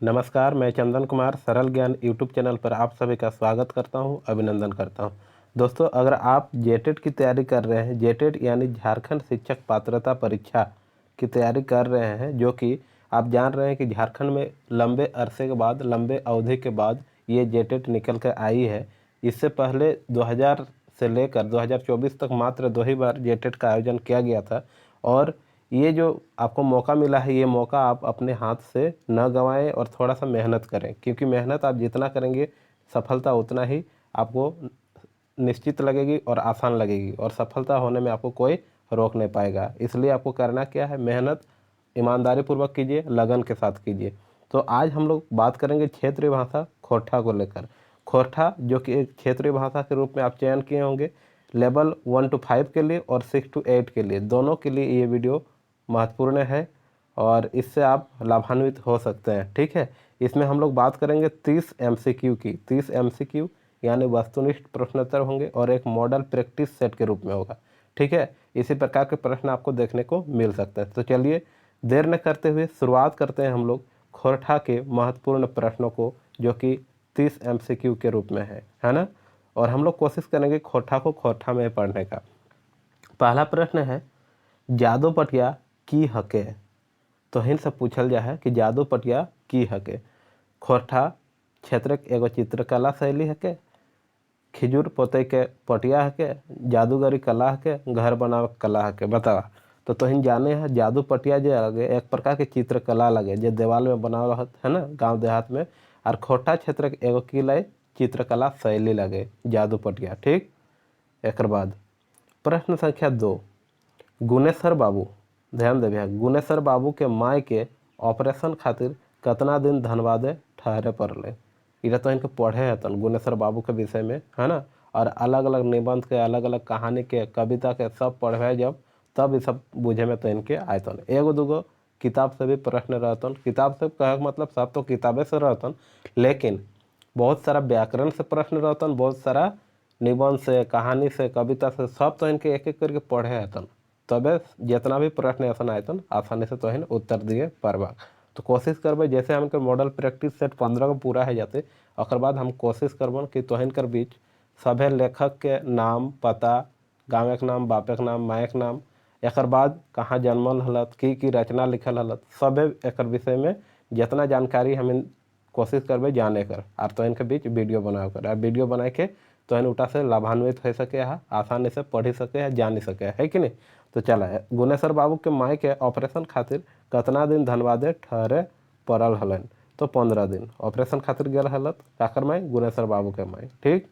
नमस्कार, मैं चंदन कुमार सरल ज्ञान यूट्यूब चैनल पर आप सभी का स्वागत करता हूं, अभिनंदन करता हूं। दोस्तों, अगर आप जेटेट की तैयारी कर रहे हैं, जेटेट यानी झारखंड शिक्षक पात्रता परीक्षा की तैयारी कर रहे हैं, जो कि आप जान रहे हैं कि झारखंड में लंबे अरसे के बाद, लंबे अवधि के बाद ये जेटेट निकल कर आई है। इससे पहले 2000 से लेकर 2024 तक मात्र 2 ही बार जेटेट का आयोजन किया गया था। और ये जो आपको मौका मिला है, ये मौका आप अपने हाथ से न गंवाएं और थोड़ा सा मेहनत करें, क्योंकि मेहनत आप जितना करेंगे सफलता उतना ही आपको निश्चित लगेगी और आसान लगेगी, और सफलता होने में आपको कोई रोक नहीं पाएगा। इसलिए आपको करना क्या है, मेहनत ईमानदारी पूर्वक कीजिए, लगन के साथ कीजिए। तो आज हम लोग बात करेंगे क्षेत्रीय भाषा खोरठा को लेकर। खोरठा जो कि एक क्षेत्रीय भाषा के रूप में आप चयन किए होंगे, लेवल 1 to 5 के लिए और 6 to 8 के लिए, दोनों के लिए ये वीडियो महत्वपूर्ण है और इससे आप लाभान्वित हो सकते हैं। ठीक है, इसमें हम लोग बात करेंगे 30 MCQ की। 30 MCQ यानी वस्तुनिष्ठ प्रश्नोत्तर होंगे और एक मॉडल प्रैक्टिस सेट के रूप में होगा। ठीक है, इसी प्रकार के प्रश्न आपको देखने को मिल सकते हैं। तो चलिए देर न करते हुए शुरुआत करते हैं हम लोग खोरठा के महत्वपूर्ण प्रश्नों को, जो कि 30 MCQ के रूप में है ना। और हम लोग कोशिश करेंगे खोरठा को खोरठा में पढ़ने का। पहला प्रश्न है, जादू पटिया की हके। तो हिन से पूछल जा है कि जादू पटिया की हके। खोरठा क्षेत्र एगो चित्रकला शैली हके, खिजूर पोते के पटिया हके, जादूगरी कला हके, घर बनावे कला हके। बतावा। तो तोहिन जाने है जादू पटिया जो लगे एक प्रकार के चित्रकला लगे, जो देवाल में बना रहत है ना गांव देहात में। और खोरठा क्षेत्र के एगो की लगे चित्रकला शैली लगे जादू पटिया। ठीक, एक बाद प्रश्न संख्या 2, गुनेश्वर बाबू, ध्यान दे भैया, गुनेश्वर बाबू के माय के ऑपरेशन खातिर कितना दिन धनबादे ठहरे पड़ले। इधर तो इनको पढ़े हतन गुनेश्वर बाबू के विषय में, है ना। और अलग अलग निबंध के, अलग अलग कहानी के, कविता के सब पढ़े जब, तब ये सब बुझे में तो इनके आयतन। एगो दूगो किताब से भी प्रश्न रहतन। किताब से कहे मतलब सब तो किताबे से रहतन, लेकिन बहुत सारा व्याकरण से प्रश्न रहतन, बहुत सारा निबंध से, कहानी से, कविता से, सब तो इनके एक एक करके पढ़े हतन। तबे जितना भी प्रश्न ऐसा आयतन आसानी से तोहिन उत्तर दिए पारबा। तो कोशिश करबे, जैसे हमके मॉडल प्रैक्टिस सेट 15 को पूरा है जाते, और बाद हम कोशिश करबन कि तोहिन कर बीच सभे लेखक के नाम, पता, गाँव के नाम, बापे के नाम, माए के नाम, एक बाद कहाँ जन्मल हलत, की रचना लिखल हलत, सभे एक विषय में जितना जानकारी हम कोशिश करबे जाने कर, और तो इनके बीच वीडियो बनाओ कर, और वीडियो बनाए के तो इन उठा से लाभान्वित हो सके है, आसानी से पढ़ी सके है, जान सके है कि नहीं। तो चला है, गुनेश्वर बाबू के माई के ऑपरेशन खातिर कितना दिन धनबादे ठहरे पड़ल हलन। तो 15 दिन ऑपरेशन खातिर गल हलत काकर माई, गुनेश्वर बाबू के माई। ठीक,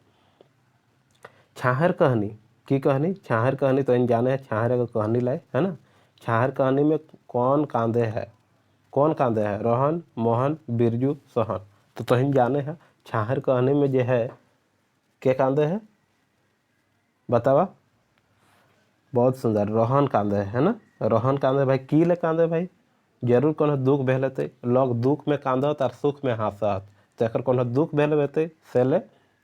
छाहर कहानी की कहानी, छाहर कहानी तो इन जाने है, छाहर एगो कहानी लाए है ना। छाहर कहानी में कौन कांदे है, कौन कांदे है, रोहन, मोहन, बिरजू, सोहन। तो तोहिन जाने है छाहर कहानी में जो है के कांदे है, बतावा। बहुत सुंदर, रोहन कांदे है ना। रोहन कांदे भाई, की ले कांदे भाई, जरूर कोनो दुख भेलते, लोग दुख में कांदत और सुख में हंसत। तो एक कोनो दुख भेल हेते से ले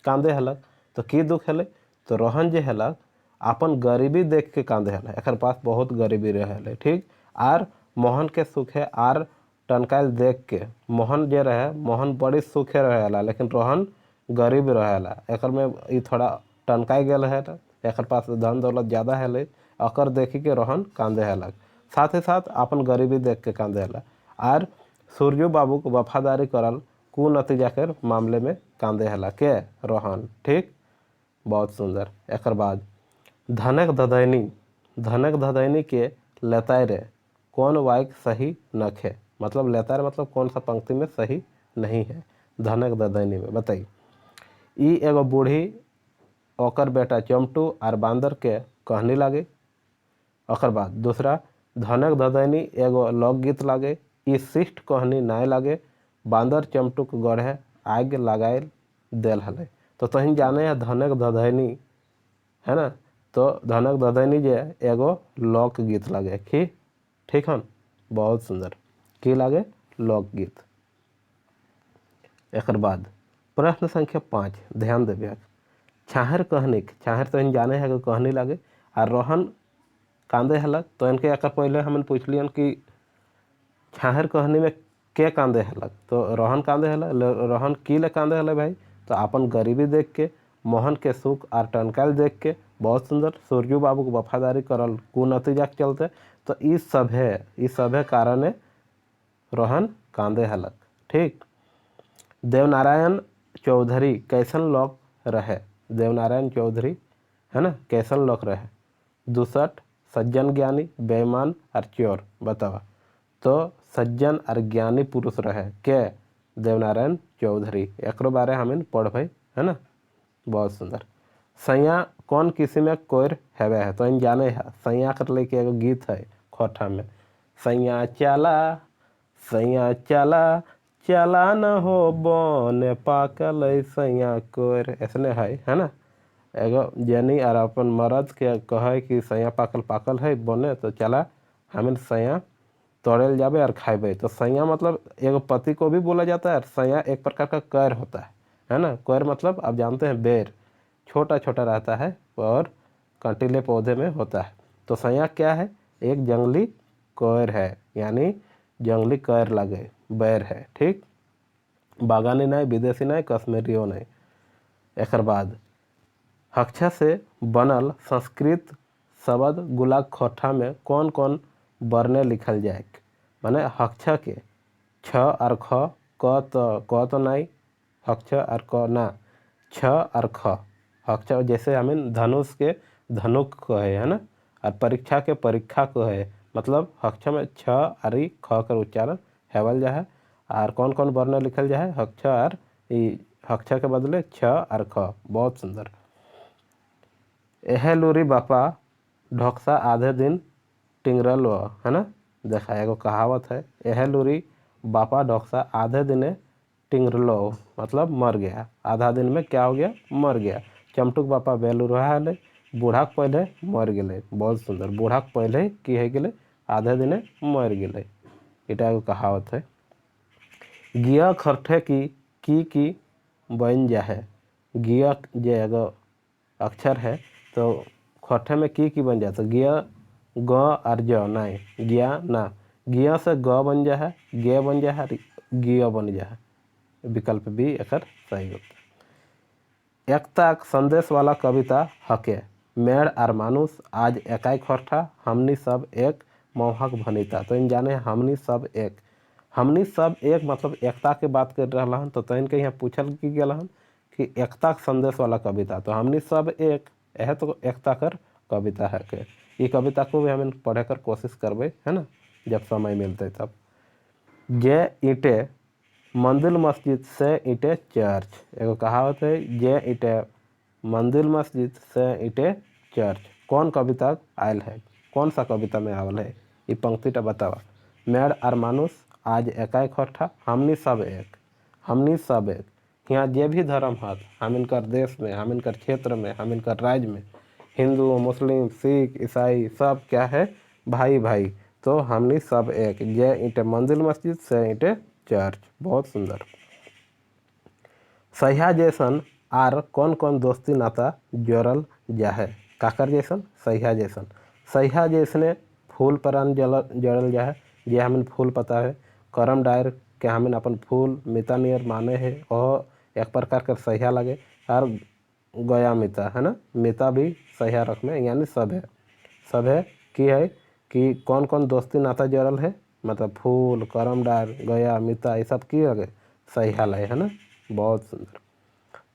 कांदे हलक। तो की दुख हेले, तो रोहन जे हलक अपन गरीबी देख के कांदे हल, एक पास बहुत गरीबी रहे। ठीक, आर मोहन के सुखे आर टनकाइल देख के, मोहन जे रहे, मोहन बड़ी सुखे रहेला, लेकिन रोहन गरीब रहेला। एक में ई थोड़ा टनकाई गल है, एक पास धन दौलत ज़्यादा है, अकर देखी के रोहन कांदे हलक। साथ ही साथ अपन गरीबी देख के कांदे हला। आर सूर्यो बाबू को वफादारी करल कु नतीजा के मामले में कांदे हला के, रोहन। ठीक, बहुत सुंदर। एक बाद धनक धदैनी, धनक धदैनी के लेतायरे कौन वाक्य सही नखे। मतलब लेतायर मतलब कौन सा पंक्ति में सही नहीं है धनक धदैनी में, बताइए। ई एगो बूढ़ी ओकर बेटा चमटू और बांदर के कहानी लागे। ओकर बाद दूसरा, धनक धदैनी एगो लोकगीत लागे। ई शिष्ट कहानी नाय लागे, बांदर चमटू के गढ़े आग लगाए देल हले। तो तहिन जाने है धनक धदैनी है ना। तो धनक धदैनी जे एगो लोकगीत लागे की। ठीक है, बहुत सुंदर, की लागे, लोकगीत। एक बाद प्रश्न संख्या 5, ध्यान देवे। छाहर कहनी, छाहर तो इन जाने है कि कहानी लागे, और रोहन कांदे हलक। तो इनके एक पहले हम पूछलियन कि छाहर कहानी में के कांदे हलक, तो रोहन कांदे हलक, रोहन किले कांदे हले भाई, तो अपन गरीबी देख के, मोहन के सुख और टनकाल देख के, बहुत सुंदर, सूर्यू बाबू को वफादारी करल कुनतीजा के चलते, तो इस सभे कारणे रोहन कांदे हलक। ठीक। देवनारायण चौधरी कैसन लोग रहे, देवनारायण चौधरी है ना कैसन लोग रहे। 62 सज्जन ज्ञानी बेईमान और चोर, बतावा। तो सज्जन और ज्ञानी पुरुष रहे के देवनारायण चौधरी, एक बारे हमें पढ़बे है ना, बहुत सुंदर। सैया कौन किसी में कोयर हेवे है, तो इन जाने है सैया कर लेके एगो गीत है खोठा में, सैया चला चला न हो बन पाकल सैया कोयर, ऐसने है ना। एगो जनी और अपन मर्द के कहे कि सैया पाकल है बने, तो चला हमें सैया तोड़े जाबे और खाएबे। तो सैया मतलब एगो पति को भी बोला जाता है, और सैया एक प्रकार का कैर होता है ना। कैर मतलब आप जानते हैं बेर, छोटा छोटा रहता है और कंटीले पौधे में होता है। तो सैया क्या है, एक जंगली कैर है, यानी जंगली कैर लगे बैर है। ठीक। बागानी नहीं, विदेशी नहीं, कश्मीरियो नहीं। एक बाद हक्षा से बनल संस्कृत शब्द गुलाग खोठा में कौन कौन वर्णे लिखल जाए, माने हक्षा के छ और ख, क तो नहीं, हक्ष और क ना, छ और ख, हक्ष जैसे हमें धनुष के धनुक को है ना, और परीक्षा के परीक्षा को है, मतलब हक्ष में छ और ख कर उच्चारण हेवल जा है। और कौन कौन वर्ण लिखल जाए, हक्ष और हक्ष के बदले छ और ख, बहुत सुंदर। एहलूरी बापा ढोक्सा आधे दिन टिंगरल है ना, देखा एगो कहावत है, एहलूरी बापा ढोक्सा आधे दिन टिंगरलो, मतलब मर गया, आधा दिन में क्या हो गया, मर गया। चमटुक बापा बेलूर है, बूढ़ा पहले मर गए, बहुत सुंदर, बूढ़ा पहले की है गए, आधे दिन मर गए, इटा एगो कहावत है। गिया खरठे की बन जा है, गिया जे एगो अक्षर है, तो खरठे में की बन जाता, गिया ग और ज नहीं, गिया ना, गिया से ग बन जा है, गे बन जा है, गिया बन जा है, विकल्प भी एक सही होता है। एकता संदेश वाला कविता हके, मेड़ और मानुष आज एकाई खरठा, हमनी सब एक मोहक भनीता, तो इन जाने हमनी सब एक, हमनी सब एक मतलब एकता के बात कर रहा हन, तो तैन के यहाँ पूछल की गया हन कि एकता संदेश वाला कविता, तो हमनी सब एक यह तो एकता कर कविता है के, ये कविता को भी हमें पढ़े कर कोशिश करबे है ना, जब समय मिलते तब। जे ईंटे मंदिर मस्जिद से ईंटे चर्च, एगो कहावत है, जे ईंटे मंदिर मस्जिद से ईंटे चर्च, कौन कविता आयल है, कौन सा कविता में आवल है, ये पंक्ति टा बतावा। मेड़ और मानुष आज एकाई खरठा, हमनी सब एक, हमनी सब एक, यहाँ जे भी धर्म है हम इनकर देश में, हम इनकर क्षेत्र में, हम इनकर राज्य में, हिंदू मुस्लिम सिख ईसाई सब क्या है, भाई भाई, तो हमनी सब एक, जे ईंटे मंदिर मस्जिद से ईंटे चर्च, बहुत सुंदर। सह्या जैसन आर कौन कौन दोस्ती नाता जोड़ल जा है, काकर जैसन, सह्या जैसन, सह्या जैसने फूल परान जोड़ल जा है, जे हमें फूल पता है, करम डायर के हमें अपन फूल मिता नियर माने है, और एक प्रकार का सह्या लगे, और गया मिता है ना, मिता भी सह्या रख में, यानी सब है कि है कि कौन कौन दोस्ती नाता जोड़ल है, मतलब फूल करम डार गया मिता ये सब की लगे, सह्या लय है ना, बहुत सुंदर।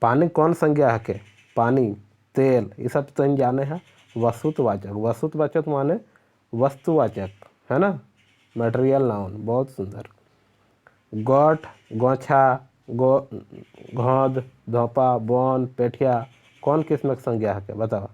पानी कौन संज्ञा है के, पानी तेल ये सब तो जाने हैं, वस्तुवाचक, वस्तुवाचक माने वस्तुवाचक है ना, मटेरियल नाउन, बहुत सुंदर। गोट गोछा घोद धोपा बन पेठिया, कौन किस्म के संज्ञा है के बताओ।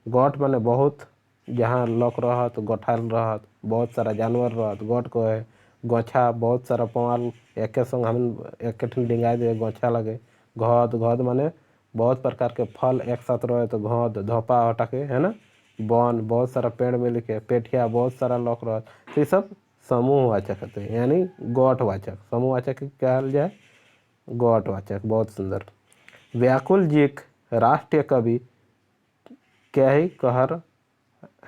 गोट माने बहुत, जहाँ लोक रहत गोठाल रहत, बहुत सारा जानवर रहत गोट को है। गोछा बहुत सारा पवाल एक संग हम एक डिंगाई दे गोछा लगे। घोद घोद माने बहुत प्रकार के फल एक साथ रहे तो घोद, धोपा हटाके है ना, वन बहुत सारा पेड़ मिल के, पेठिया बहुत सारा लोक रहत, तो ये सब समूहवाचक होते हैं, यानी गोठवाचक, समूहवाचक क्या कहा जाए, गोठवाचक, बहुत सुंदर। व्याकुल जी राष्ट्रीय कवि क्या ही कहर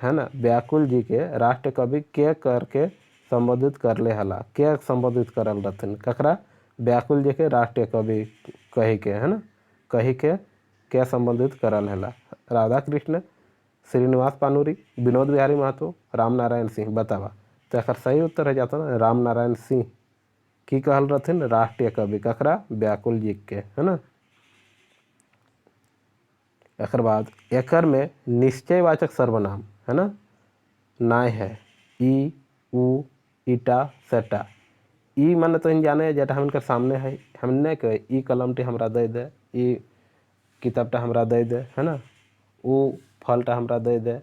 है ना, व्याकुल जी के राष्ट्र कवि के करके संबोधित करले हला। के संबोधित करल रहथिन ककरा? व्याकुल जी के राष्ट्रीय कवि कही के, है ना, कही के संबोधित करल हला। राधा कृष्ण, श्रीनिवास पानुरी, विनोद बिहारी महतो, राम नारायण सिंह। बतावा तो एक सही उत्तर है जाता ना राम नारायण सिंह की कहल रहथिन राष्ट्रीय कवि ककरा? व्याकुल जी के, है ना। एक बाद एकर में निश्चयवाचक सर्वनाम, है ना, नाय है। ई, उ, ईटा, सेटा। ई माने तो इन जाने जेटा हमनकर सामने है, हमने के ई कलमटी हमरा दे दे, ई किताबटा हमरा दे दे, है ना, उ फलटा हमरा दे दे,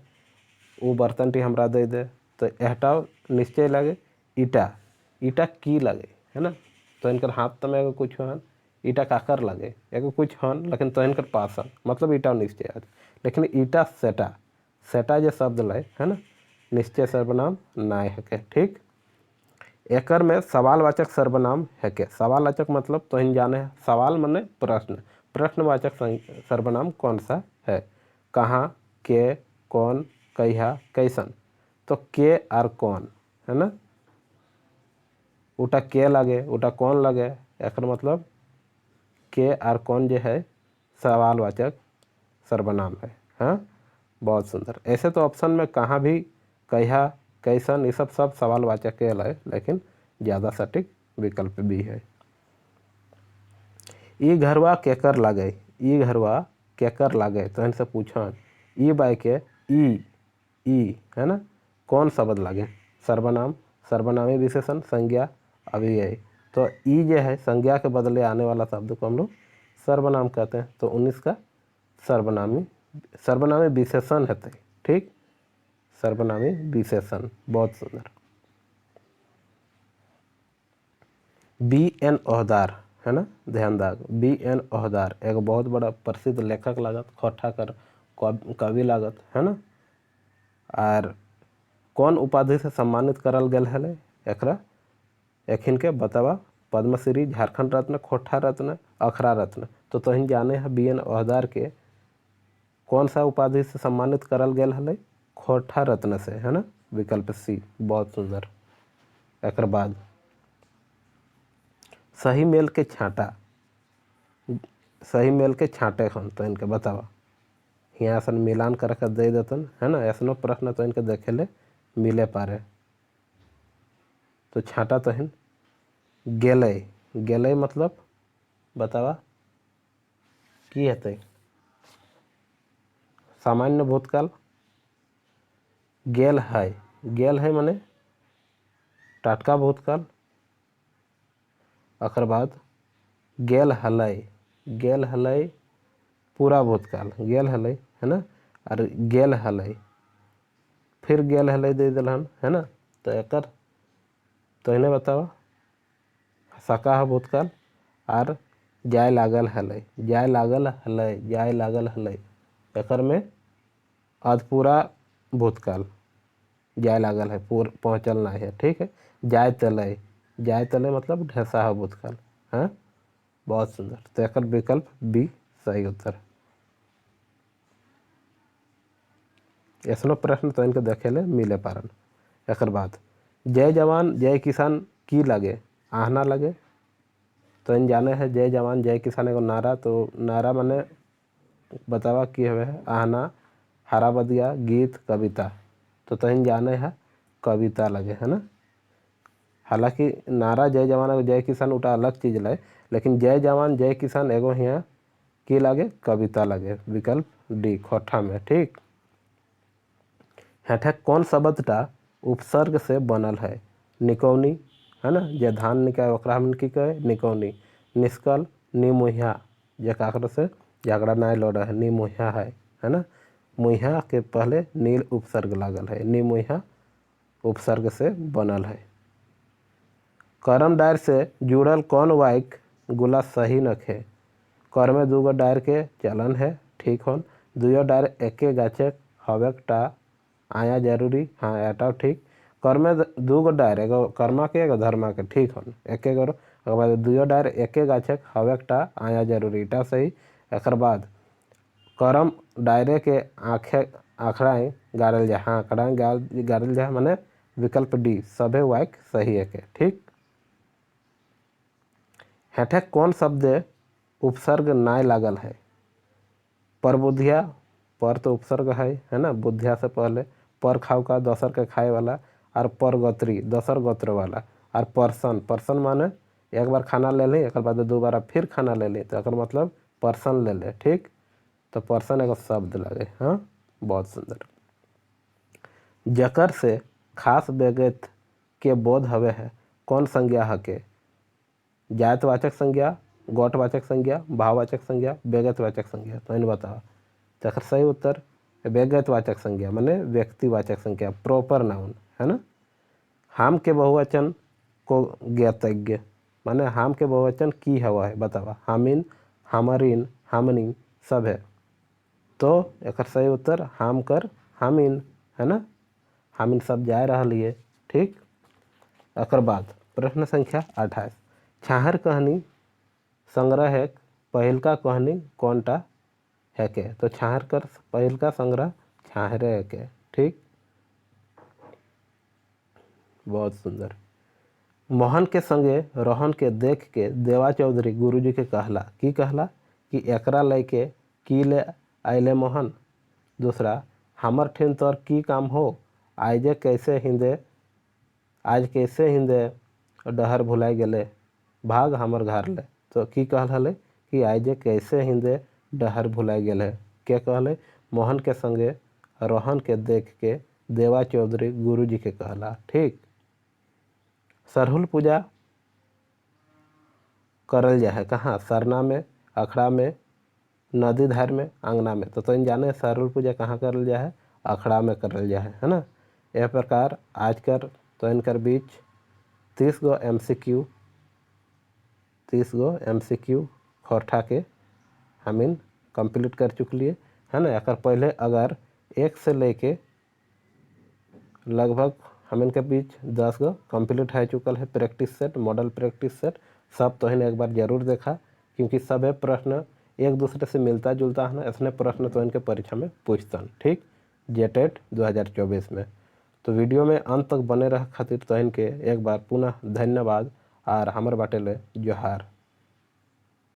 उ बर्तनटी हमरा दे दे। तो एहटा निश्चय लगे ईटा, ईटा की लगे, है ना। तो इनकर हाथ तो में एगो कुछ हन, ईटा काकर लगे एगो कुछ हन, लेकिन तो इनकर पास हन, मतलब ईटा निश्चय है। लेकिन ईटा सेटा, सेटा जो शब्द लय, है ना, निश्चय सर्वनाम नाय है के। ठीक, एकर में सवालवाचक सर्वनाम है के। सवालवाचक मतलब तो इन जाने है, सवाल माने प्रश्न, प्रश्नवाचक सर्वनाम कौन सा है? कहाँ, के, कौन, कहिया, कैसन। तो के और कौन, है ना, उटा के लगे उटा कौन लगे, एक मतलब के और कौन जो है सवालवाचक सर्वनाम है। हाँ, बहुत सुंदर। ऐसे तो ऑप्शन में कहाँ भी, कहिया, कैसन, ये सब सवालवाचक के है, लेकिन ज़्यादा सटीक विकल्प भी है। ई घरवा केकर लागे, ई घरवा केकर लागे, तो इनसे पूछन ई बाय के ई, है ना, कौन शब्द लागे? सर्वनाम, सर्वनामी विशेषण, संज्ञा, अव्यय। तो ई जो है संज्ञा के बदले आने वाला शब्द को हम लोग सर्वनाम कहते हैं। तो 19 का सर्वनामी विशेषण है। ठीक, सर्वनामी विशेषण, बहुत सुंदर। बी एन ओहदार, है ना, ध्यान दाग, बी एन ओहदार एक बहुत बड़ा प्रसिद्ध लेखक लागत, खोठाकर कवि लागत, है ना। और कौन उपाधि से सम्मानित करल गल है एकरा? एखिन के बतावा, पद्मश्री, झारखंड रत्न, खोठा रत्न, अखरा रत्न। तो तुम जाने हैं बी एन ओहदार के कौन सा उपाधि से सम्मानित करल गल है? खोठा रत्न से, है ना, विकल्प सी, बहुत सुंदर। एक बाद सही मेल के छाँटा, सही मेल के छाँटे खन, तो इनके बतावा, यहाँ सन मिलान करके दे देतन, है ना। ऐसनो प्रश्न तो इनके देखे ले मिले पारे। तो छाँटा तो हिन गेले, गेले मतलब बतावा की हेतै? सामान्य भूतकाल, गेल है माने टाटका भूतकाल। अकर बाद गेल हलै पूरा भूतकाल, गेल हलै, है ना। और गेल हलै फिर गेल हलै दे दिलहन, है ना। तो एकर तो इन्हें बतावा सका भूतकाल। और जाय लागल हलै, जाय लागल हलै, जाय लागल हलै एकर में अधपूरा भूतकाल, जाय लागल है, पहुँचल नहीं है। ठीक है, जाय तले, जाय तले मतलब ढेसा भूतकाल। हाँ, बहुत सुंदर। तो एकर विकल्प बी सही उत्तर। ऐसनो प्रश्न तो इनके देखे ले मिले पारन। एक बाद जय जवान जय किसान की लगे? आहना लगे। तो इन जाने है जय जवान जय किसान एगो नारा, तो नारा माने बतावा की हवे? आहना, हरा बदिया, गीत, कविता। तो इन जाने है कविता लगे, है ना। हालांकि नारा जय जवान और जय किसान उटा अलग चीज लगे, लेकिन जय जवान जय किसान एगो यहाँ की लगे? कविता लगे, विकल्प डी खोठा में। ठीक, हेठे कौन शब्दटा उपसर्ग से बनल है? निकौनी, है ना, जे धान निकाय ओकरा हम की कहे? निकौनी। निष्कल, निमुहिया, जे काकरो से झगड़ा नहीं लड़ है, निमुहिया है ना। मुहिया के पहले नील उपसर्ग लागल है, निमुहिया उपसर्ग से बनल है। कर्म डायर से जुड़ल कौन वाक्य गुला सही नखे? कर में दूगो डायर के चलन है, ठीक हो। दुयो डायर एके गाचे हवेक टा आया जरूरी, हाँ एटाও ठीक। कर में दूगो डायर एगो कर्मा के एगो धर्मा के, ठीक हो, एके गो। बाद दुयो डायर एके गाचे हवेक टा आया जरूरी, टा सही। एक बाद करम डायरे के आँखें आँखड़ाएँ गाड़ल जाए, हाँ आँखड़ाएँ गाड़ल जाए माने विकल्प डी सभे वाक्य सही है के। ठीक, हेठे कौन शब्द उपसर्ग नाय लागल है? परबुधिया, पर तो उपसर्ग है ना, बुधिया से पहले, पर खाव का दोसर के खाए वाला, और परगोत्री दोसर गोत्र वाला, और परसन, परसन माने एक बार खाना ले ली एक बाद दोबारा फिर खाना ले ली तो एक मतलब परसन ले ले। ठीक, तो परसन एगो शब्द लगे। हाँ, बहुत सुंदर। जकर से खास बेगत के बोध हवे है कौन संज्ञा हके? जातवाचक संज्ञा, गोटवाचक संज्ञा, भाववाचक संज्ञा, बेगतवाचक संज्ञा। तो इन बताओ। जकर सही उत्तर बेगतवाचक संज्ञा माने व्यक्तिवाचक संज्ञा, प्रॉपर नाउन है ना। हाम के बहुवचन को ज्ञातज्ञ माने हाम के बहुवचन की हवा है बतावा। हामिन, हामरिन, हामनी सब है। तो एक सही उत्तर हाम कर हामिन है ना, हामिन सब जा रही है। ठीक, अकर बाद प्रश्न संख्या 28, छाहर कहानी संग्रह है पहिलका कहानी कौनटा है के? तो छाहर कर पहिलका संग्रह छाहरे है के। ठीक, बहुत सुंदर। मोहन के संगे रोहन के देख के देवा चौधरी गुरुजी के कहला की कहला कि एकरा लेके की ले आइले मोहन। दूसरा, हमर ठिन तोर की काम हो आज कैसे हिंदे डहर भुलाई गेले भाग हमर घर ले। तो की कहले कि आज कैसे हिंदे डहर भुलाई गेले के कहले? मोहन के संगे रोहन के देख के देवा चौधरी गुरुजी के कहला। ठीक, सरहुल पूजा करल जाए कहाँ? सरना में, अखड़ा में, नदी धार में, आंगना में। तो इन जाने सरहुल पूजा कहाँ करल जाए? अखड़ा में करल जाए है ना। यह प्रकार आज कर तो इनकर बीच 30 गो MCQ खोरठा के हमिन कंप्लीट कर चुकलिए है ना। एक पहले अगर 1 से लेके लगभग हम इनके बीच 10 गो कंप्लीट हो चुकल है practice set, model practice set सब। तो इन्हें एक बार जरूर देखा क्योंकि सब प्रश्न एक दूसरे से मिलता जुलता है ना, ऐसे प्रश्न तो इनके परीक्षा में पूछता है। ठीक, जेटेट 2024 में। तो वीडियो में अंत तक बने रह खातिर तो इनके एक बार पुनः धन्यवाद और हमर बाटे ले जोहार।